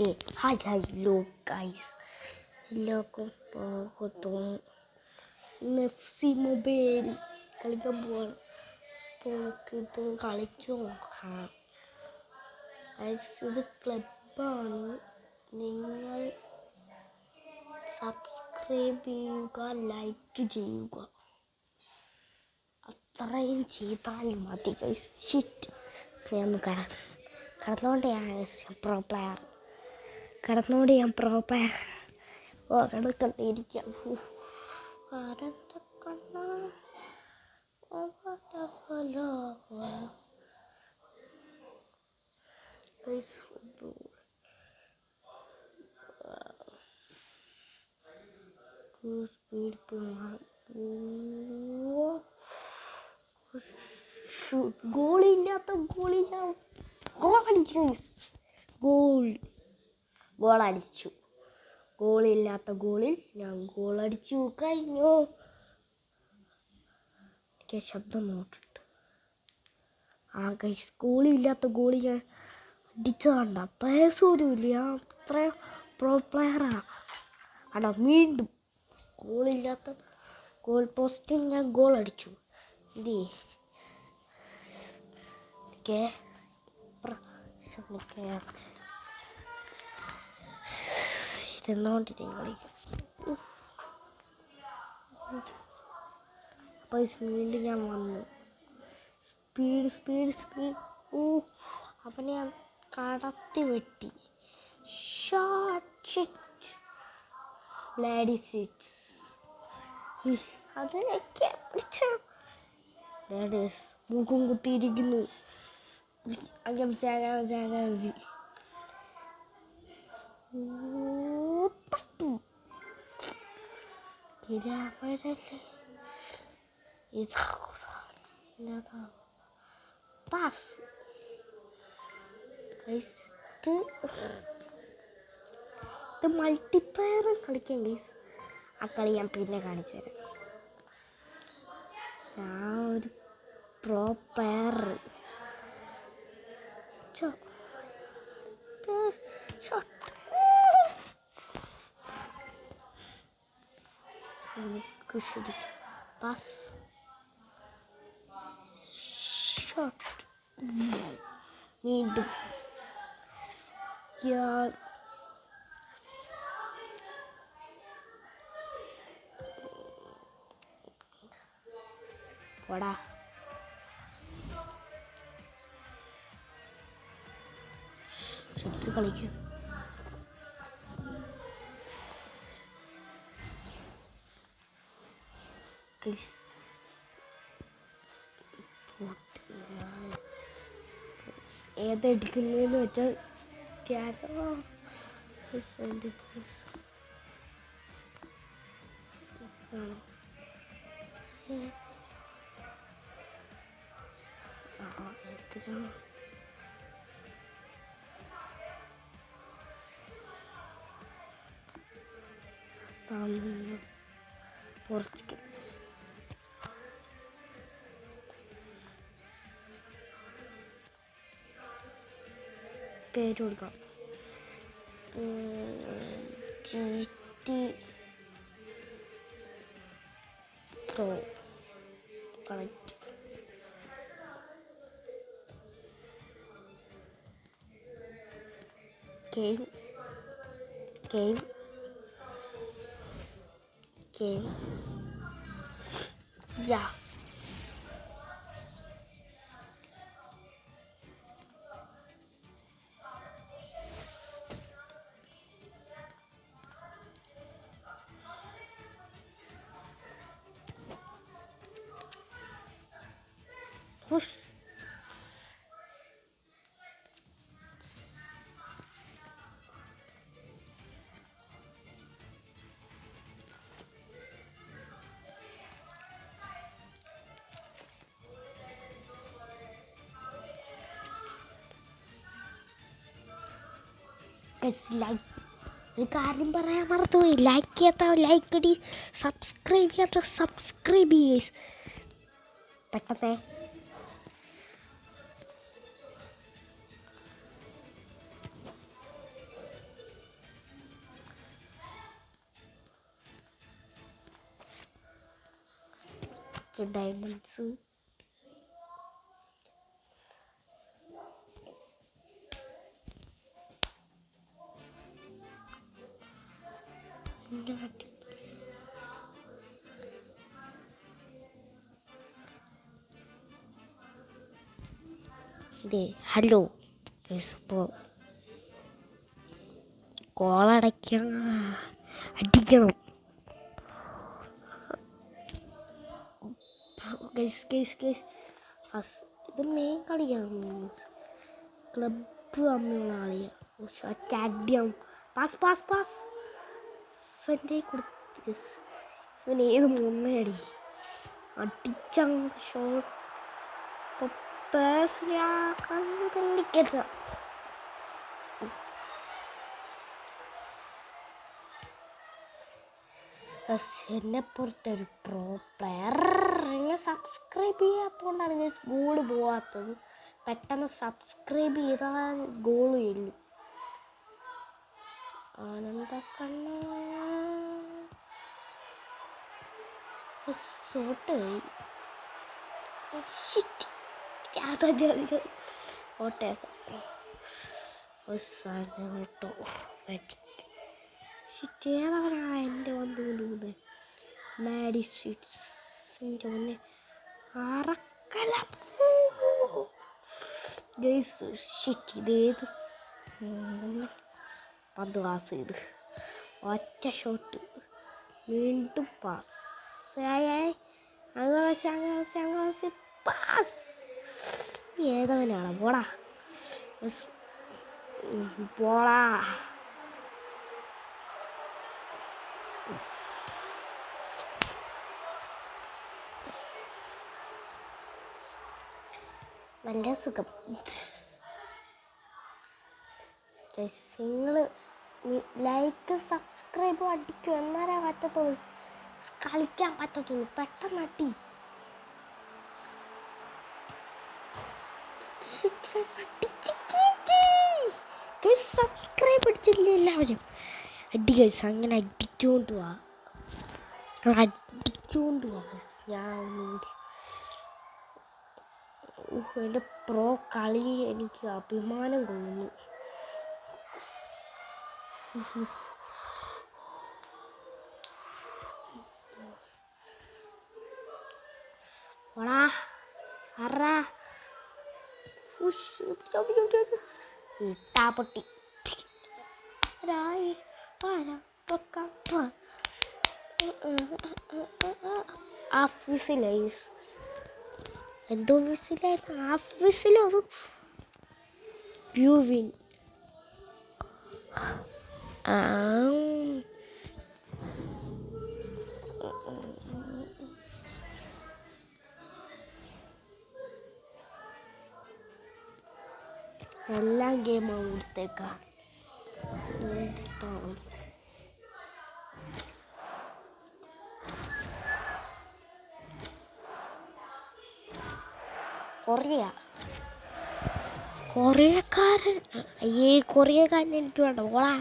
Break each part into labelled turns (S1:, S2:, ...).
S1: Okay hello guys, എല്ലാവർക്കും സ്വാഗതം. ഇന്ന് FC മൊബൈൽ കളിക്കാൻ പോവാണ്. അപ്പോൾ ഇത് കളിച്ചു നോക്കാം. ഇത് ക്ലബാണ്. നിങ്ങൾ സബ്സ്ക്രൈബ് ചെയ്യുക, ലൈക്ക് ചെയ്യുക, അത്രയും ചെയ്താൽ മതി ഗൈസ്. കടന്നുകൊണ്ട് ഞാൻ പ്രോ പ്ലെയർ കണ്ടിരിക്കാം. ഗോളില്ലാത്ത ഗോളിൽ ഞാൻ ഗോളടിച്ചു കഴിഞ്ഞു. ശബ്ദം നോക്കിട്ട് ഗൈസ്, ഗോളില്ലാത്ത ഗോളി ഞാൻ അടിച്ചതാണ്ട. പേസൂരില്ല, അത്ര പ്രോ പ്ലെയറാ. വീണ്ടും ഗോളില്ലാത്ത ഗോൾ പോസ്റ്റിൽ ഞാൻ ഗോൾ അടിച്ചു. ഇരുന്നോണ്ടിരിക്കും. അപ്പോൾ വീണ്ടും ഞാൻ വന്നു. സ്പീഡ് അവനെ ഞാൻ കടത്തി വെട്ടി. മൂക്കും കുത്തിയിരിക്കുന്നു. ഇത് മൾട്ടിപ്ലെയർ കളിക്കാൻ ഗൈസ്. ആ കളി ഞാൻ പിന്നെ കാണിച്ചു തരാം. ഞാൻ ഒരു പ്രോ പ്ലെയർ. വീണ്ടും പോടാ. കളിക്കും. ഏതെടുക്കുന്നതെന്ന് വെച്ചാൽ പോർച്ചുഗൽ. പേര് കൊടുക്കാം. GT Pro connect. Game. Yeah. Push. ഒരു കാര്യം പറയാൻ മറന്നുപോയി. ലൈക്ക് ചെയ്യാത്ത ലൈക്ക് അടി, സബ്സ്ക്രൈബ് ചെയ്യാത്ത സബ്സ്ക്രൈബ് ചെയ്യ്. പെട്ടെന്നേ കുറച്ച് ഡയമണ്ട്സ്. ഹലോ ഇപ്പോൾ കോളടയ്ക്കാൻ അടിക്കണം. ഇത് മെയിൻ കളിയാണ്. ക്ലബ് തമ്മിലുള്ള കളിയാണ്. അടിയാണ്. പാസ് പാസ് പാസ് എൻ്റെ കൊടുത്ത് ഇവന് ഏത് മുന്നേടി അടിച്ച ഷോട്ട് തള്ളിക്കറ്റ. എന്നെ പുറത്തൊരു പ്രോ പ്ലെയർ. എന്നെ സബ്സ്ക്രൈബ് ചെയ്യാത്തതുകൊണ്ടാണ് ഞാൻ ഗോള് പോവാത്തത്. പെട്ടെന്ന് സബ്സ്ക്രൈബ് ചെയ്താൽ ഗോള് ചെല്ലും. ആനന്ദക്കണ്ണ ഷോട്ട് ഏതവനാണ് എൻ്റെ വന്നുകൊണ്ടിരുന്നത്. മാഡിസിറ്റ്സിൻ്റെ മുന്നേ അറക്കല ഇതേത് പന്ത് പാസ് ചെയ്ത് ഒറ്റ ഷോട്ട് വീണ്ടും പാസ് പാസ്. ഏതവനാണ് പോടാ പോടാ. നല്ല സുഖം. നിങ്ങൾ ലൈക്ക് സബ്സ്ക്രൈബ് അടിക്കും, എന്നാലേ പറ്റത്തുള്ളൂ, കളിക്കാൻ പറ്റത്തുള്ളൂ. പെട്ടെന്ന് അടി. സബ്സ്ക്രൈബ് അടിച്ചില്ല എല്ലാവരും. അടി ഗൈസ്. അങ്ങനെ അടിച്ചുകൊണ്ട് പോവാ. ഞാൻ എൻ്റെ പ്രോ കളി എനിക്ക് അഭിമാനം കൊള്ളുന്നു. ഇട്ടാപ്പൊട്ടി എന്തോ വിസിലായിരുന്നു. ഹാഫ് വിസിലോ വ്യൂവിൻ. എല്ലാം ഗെയിമാണ് കൊടുത്തേക്കാം. കൊറിയക്കാരൻ എനിക്ക് വേണ്ട. ഓളാ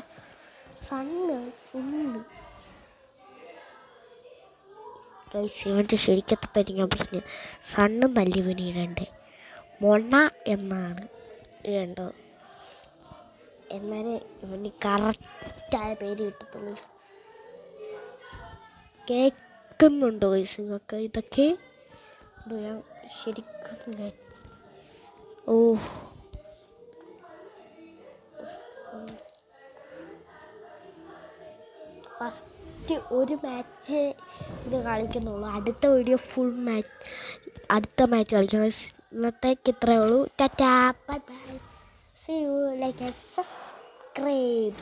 S1: ഇവൻ്റെ ശരിക്കത്തെ പറ്റി ഞാൻ പറഞ്ഞു. സണ്ണ് നല്ലിവന് ഇടണ്ടേ. മൊണ്ണ എന്നാണ് ഇടേണ്ടത്. എന്നാലേ ഇവന് കറക്റ്റായ പേര് കിട്ടത്തുള്ളൂ. കേൾക്കുന്നുണ്ടോ ഗൈസ് നിങ്ങൾക്ക്? ഇതൊക്കെ ഞാൻ ശരിക്കും ഫസ്റ്റ് ഒരു മാച്ച് ഇത് കളിക്കുന്നുള്ളൂ. അടുത്ത വീഡിയോ ഫുൾ മാച്ച്, അടുത്ത മാച്ച് കളിക്കണം. ഇന്നത്തേക്ക് ഇത്രയേ ഉള്ളൂ. Tata bye bye. See you, like and subscribe.